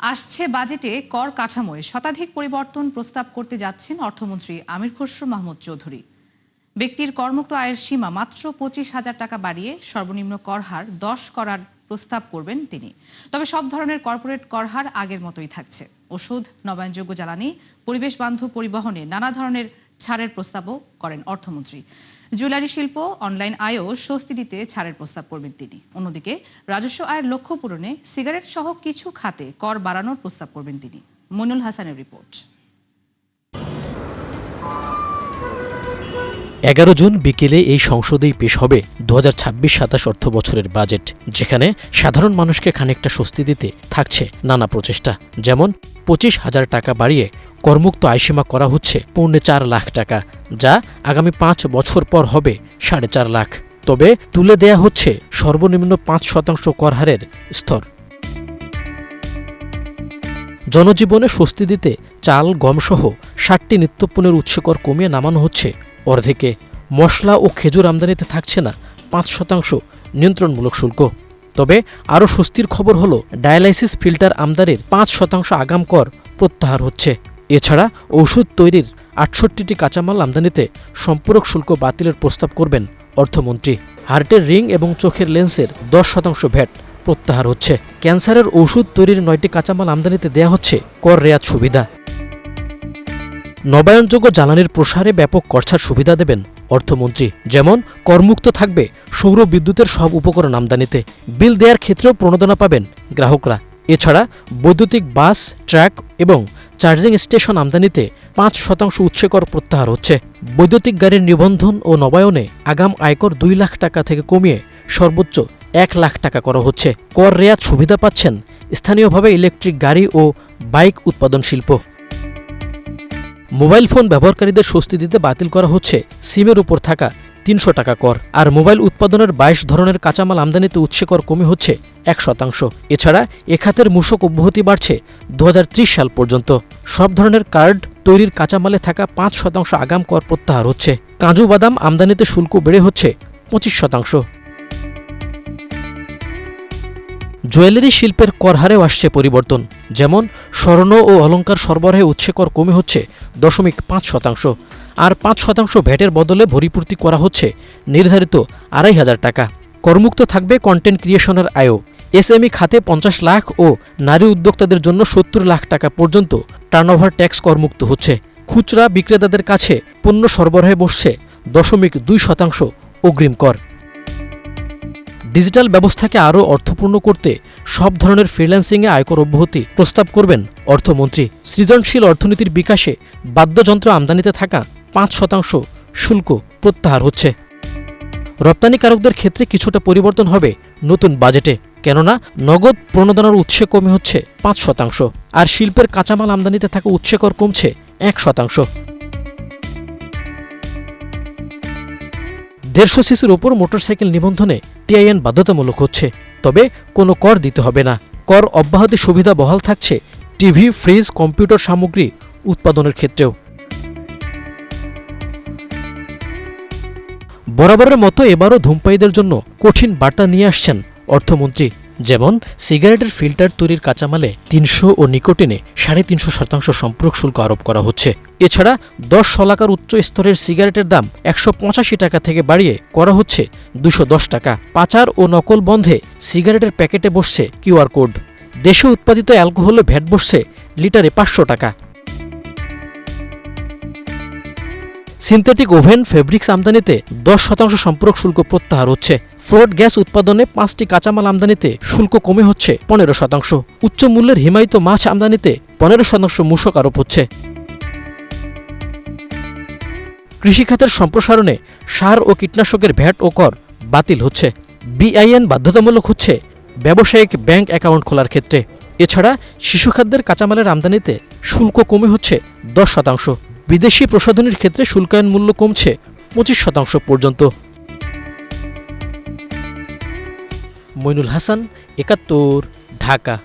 আসছে বাজেটে কর কাঠামোয় শতাধিক পরিবর্তন প্রস্তাব করতে যাচ্ছেন অর্থমন্ত্রী আমির খসরু মাহমুদ চৌধুরী। ব্যক্তির করমুক্ত আয়ের সীমা মাত্র 25,000 টাকা বাড়িয়ে সর্বনিম্ন কর হার 10 করার প্রস্তাব করবেন তিনি। তবে সব ধরনের কর্পোরেট কর হার আগের মতোই থাকছে। ওষুধ, নবায়নযোগ্য জ্বালানি, পরিবেশ বান্ধব পরিবহনে নানা ধরনের ছাড়ের প্রস্তাবও করেন অর্থমন্ত্রী। জুয়েলারি শিল্প, অনলাইন আয়ও স্বস্তি দিতে ছাড়ের প্রস্তাব করবেন তিনি। অন্যদিকে রাজস্ব আয়ের লক্ষ্য পূরণে সিগারেট সহ কিছু খাতে কর বাড়ানোর প্রস্তাব করবেন তিনি। মইনুল হাসানের রিপোর্ট। 11 জুন বিকেলে এই সংসদেই পেশ হবে 2026-27 অর্থ বছরের বাজেট, যেখানে সাধারণ মানুষকে খানিকটা স্বস্তি দিতে থাকছে নানা প্রচেষ্টা। যেমন 25,000 টাকা বাড়িয়ে করমুক্ত আয়সীমা করা হচ্ছে 4.25 লাখ টাকা, যা আগামী 5 বছর পর হবে 4.5 লাখ। তবে তুলে দেয়া হচ্ছে সর্বনিম্ন 5% কর হারের স্তর। জনজীবনে স্বস্তি দিতে চাল, গমসহ 60টি নিত্যপণ্যের উৎসকর কমিয়ে নামানো হচ্ছে অর্ধেকে। মশলা ও খেজুর আমদানিতে থাকছে না 5% নিয়ন্ত্রণমূলক শুল্ক। তবে আরও স্বস্তির খবর হলো ডায়ালাইসিস ফিল্টার আমদানির 5% আগাম কর প্রত্যাহার হচ্ছে। এছাড়া ওষুধ তৈরির 68টি কাঁচামাল আমদানিতে সম্পূরক শুল্ক বাতিলের প্রস্তাব করবেন অর্থমন্ত্রী। হার্টের রিং এবং চোখের লেন্সের 10% ভ্যাট প্রত্যাহার হচ্ছে। ক্যান্সারের ওষুধ তৈরির 9টি কাঁচামাল আমদানিতে দেয়া হচ্ছে কর রেয়াত সুবিধা। নবায়নযোগ্য জ্বালানির প্রসারে ব্যাপক করছাড় সুবিধা দেবেন অর্থমন্ত্রী। যেমন করমুক্ত থাকবে সৌর বিদ্যুতের সব উপকরণ আমদানিতে, বিল দেওয়ার ক্ষেত্রেও প্রণোদনা পাবেন গ্রাহকরা। এছাড়া বৈদ্যুতিক বাস, ট্রাক এবং চার্জিং স্টেশন আমদানিতে 5% উৎসকর প্রত্যাহার হচ্ছে। বৈদ্যুতিক গাড়ির নিবন্ধন ও নবায়নে আগাম আয়কর 2 লাখ টাকা থেকে কমিয়ে সর্বোচ্চ 1 লাখ টাকা করা হচ্ছে। কর রেয়াত সুবিধা পাচ্ছেন স্থানীয়ভাবে ইলেকট্রিক গাড়ি ও বাইক উৎপাদন শিল্প। মোবাইল ফোন ব্যবহারকারীদের স্বস্তি দিতে বাতিল করা হচ্ছে সিমের উপর থাকা 300 টাকা কর। আর মোবাইল উৎপাদনের 22 ধরনের কাঁচামাল আমদানিতে উৎসকর কমে হচ্ছে 1%। এছাড়া এ খাতের মূসক অব্যাহতি বাড়ছে 2030 সাল পর্যন্ত। সব ধরনের কার্ড তৈরির কাঁচামালে থাকা 5% আগাম কর প্রত্যাহার হচ্ছে। কাজু বাদাম আমদানিতে শুল্ক বেড়ে হচ্ছে 25%। জুয়েলারি শিল্পের কর হারেও আসছে পরিবর্তন। যেমন স্বর্ণ ও অলংকার সরবরাহে উৎসকর কমে হচ্ছে 0.5%। আর 5% ভ্যাটের বদলে ভরিপূর্তি করা হচ্ছে নির্ধারিত 2,500 টাকা। করমুক্ত থাকবে কন্টেন্ট ক্রিয়েশনের আয়ও। এসএমই খাতে 50 লাখ ও নারী উদ্যোক্তাদের জন্য 70 লাখ টাকা পর্যন্ত টার্নওভার ট্যাক্স করমুক্ত হচ্ছে। খুচরা বিক্রেতাদের কাছে পণ্য সরবরাহে বসছে 0.2% অগ্রিম কর। ডিজিটাল ব্যবস্থাকে আরও অর্থপূর্ণ করতে সব ধরনের ফ্রিল্যান্সিংয়ে আয়কর অব্যাহতি প্রস্তাব করবেন অর্থমন্ত্রী। সৃজনশীল অর্থনীতির বিকাশে বাদ্যযন্ত্র আমদানিতে থাকা 5% শুল্ক প্রত্যাহার হচ্ছে। রপ্তানিকারকদের ক্ষেত্রে কিছুটা পরিবর্তন হবে নতুন বাজেটে, কেননা নগদ প্রণোদনার উৎসে কমে হচ্ছে 5%। আর শিল্পের কাঁচামাল আমদানিতে থাকা উৎসকর কমছে 1%। 150 সিসির ওপর মোটরসাইকেল নিবন্ধনে টিআইএন বাধ্যতামূলক হচ্ছে। তবে কোনো কর দিতে হবে না। কর অব্যাহতি সুবিধা বহাল থাকছে টিভি, ফ্রিজ, কম্পিউটার সামগ্রী উৎপাদনের ক্ষেত্রেও। বরাবরের মতো এবারও ধূমপায়ীদের জন্য কঠিন বার্তা নিয়ে আসছেন অর্থমন্ত্রী। যেমন সিগারেটের ফিল্টার তৈরির কাঁচামালে 300 ও নিকোটিনে 350% সম্পূরক শুল্ক আরোপ করা হচ্ছে। এছাড়া 10 শলাকার উচ্চ স্তরের সিগারেটের দাম 185 টাকা থেকে বাড়িয়ে করা হচ্ছে 210 টাকা। পাচার ও নকল বন্ধে সিগারেটের প্যাকেটে বসছে কিউআর কোড। দেশে উৎপাদিত অ্যালকোহলে ভ্যাট বসছে লিটারে 500 টাকা। সিনথেটিক ওভেন, ফেব্রিক্স আমদানিতে 10% সম্পূরক শুল্ক প্রত্যাহার হচ্ছে। ফ্লোট গ্যাস উৎপাদনে 5টি কাঁচামাল আমদানিতে শুল্ক কমে হচ্ছে 15%। উচ্চ মূল্যের হিমায়িত মাছ আমদানিতে 15% মূসক আরোপ হচ্ছে। কৃষিখাতের সম্প্রসারণে সার ও কীটনাশকের ভ্যাট ও কর বাতিল হচ্ছে। বিআইএন বাধ্যতামূলক হচ্ছে ব্যবসায়িক ব্যাংক অ্যাকাউন্ট খোলার ক্ষেত্রে। এছাড়া শিশুখাদ্যের কাঁচামালের আমদানিতে শুল্ক কমে হচ্ছে 10%। বিদেশি প্রসাধনীর ক্ষেত্রে শুল্কায়ন মূল্য কমছে 25% পর্যন্ত। মইনুল হাসান, 71, ঢাকা।